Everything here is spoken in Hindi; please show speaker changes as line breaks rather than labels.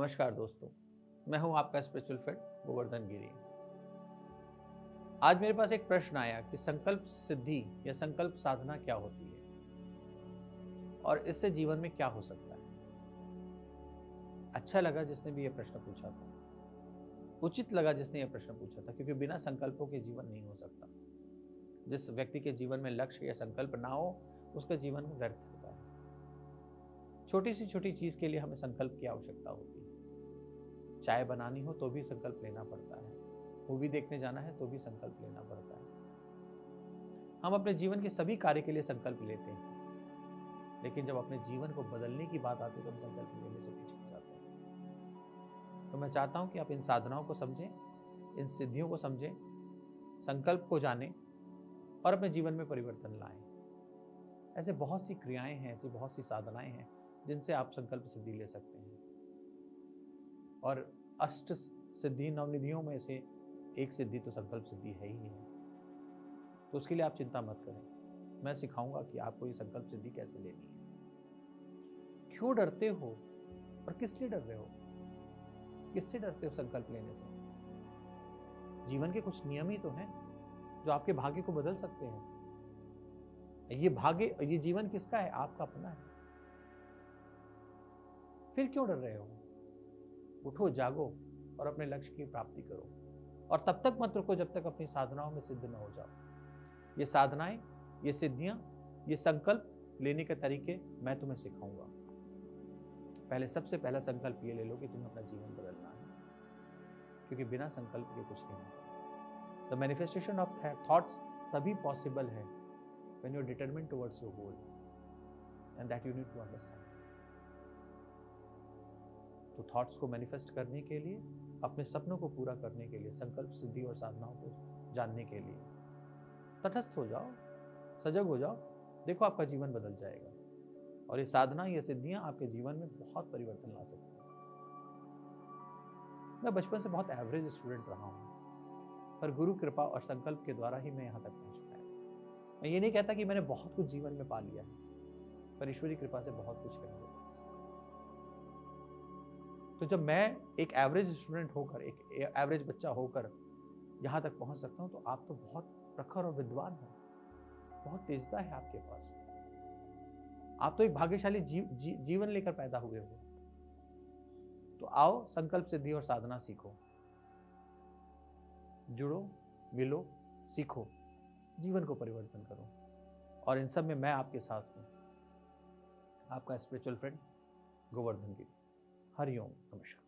नमस्कार दोस्तों, मैं हूं आपका स्पिरिचुअल फ्रेंड गोवर्धन गिरी। आज मेरे पास एक प्रश्न आया कि संकल्प सिद्धि या संकल्प साधना क्या होती है और इससे जीवन में क्या हो सकता है। अच्छा लगा जिसने भी यह प्रश्न पूछा था, उचित लगा जिसने यह प्रश्न पूछा था, क्योंकि बिना संकल्पों के जीवन नहीं हो सकता। जिस व्यक्ति के जीवन में लक्ष्य या संकल्प ना हो, उसका जीवन व्यर्थ होता है। छोटी सी छोटी चीज के लिए हमें संकल्प की आवश्यकता होती है। चाय बनानी हो तो भी संकल्प लेना पड़ता है, मूवी देखने जाना है तो भी संकल्प लेना पड़ता है। हम अपने जीवन के सभी कार्य के लिए संकल्प लेते हैं, लेकिन जब अपने जीवन को बदलने की बात आती है तो हम संकल्प लेने से पिछड़ जाते हैं। तो मैं चाहता हूं कि आप इन साधनाओं को समझें, इन सिद्धियों को समझें, संकल्प को जानें और अपने जीवन में परिवर्तन लाएं। ऐसे बहुत सी क्रियाएं हैं, ऐसी बहुत सी साधनाएं हैं जिनसे आप संकल्प सिद्धि ले सकते हैं। और अष्ट सिद्धि नवनिधियों में से एक सिद्धि तो संकल्प सिद्धि है ही है। तो उसके लिए आप चिंता मत करें, मैं सिखाऊंगा कि आपको ये संकल्प सिद्धि कैसे लेनी है। क्यों डरते हो और किस लिए डर रहे हो? किससे डरते हो संकल्प लेने से? जीवन के कुछ नियम ही तो हैं जो आपके भाग्य को बदल सकते हैं। ये जीवन किसका है? आपका अपना है। फिर क्यों डर रहे हो? उठो, जागो और अपने लक्ष्य की प्राप्ति करो। और तब तक मत रुको जब तक अपनी साधनाओं में सिद्ध न हो जाओ। ये साधनाएं, ये सिद्धियां, ये संकल्प लेने के तरीके मैं तुम्हें सिखाऊंगा। पहले सबसे पहला संकल्प ये ले लो कि तुम्हें अपना जीवन बदलना है, क्योंकि बिना संकल्प के कुछ नहीं होता। द मैनिफेस्टेशन ऑफ थॉट्स तभी पॉसिबल है when you are determined towards your goal, and that you need to understand. तो थॉट्स को मैनिफेस्ट करने के लिए, अपने सपनों को पूरा करने के लिए, संकल्प सिद्धि और साधनाओं को जानने के लिए तटस्थ हो जाओ, सजग हो जाओ, देखो आपका जीवन बदल जाएगा। और ये साधना, ये सिद्धियां आपके जीवन में बहुत परिवर्तन ला सकती हैं। मैं बचपन से बहुत एवरेज स्टूडेंट रहा हूं, पर गुरु कृपा और संकल्प के द्वारा ही मैं यहां तक पहुंच पाया। मैं ये नहीं कहता कि मैंने बहुत कुछ जीवन में पा लिया है, पर ईश्वरी कृपा से बहुत कुछ है मेरे पास। तो जब मैं एक एवरेज स्टूडेंट होकर, एक एवरेज बच्चा होकर यहां तक पहुंच सकता हूं, तो आप तो बहुत प्रखर और विद्वान हो, बहुत तेजता है आपके पास। आप तो एक भाग्यशाली जीवन लेकर पैदा हुए हो। तो आओ, संकल्प सिद्धि और साधना सीखो, जुड़ो, मिलो, सीखो, जीवन को परिवर्तन करो। और इन सब में मैं आपके साथ हूं, आपका स्पिरिचुअल फ्रेंड गोवर्धन गिरी। हरिओम, नमस्कार।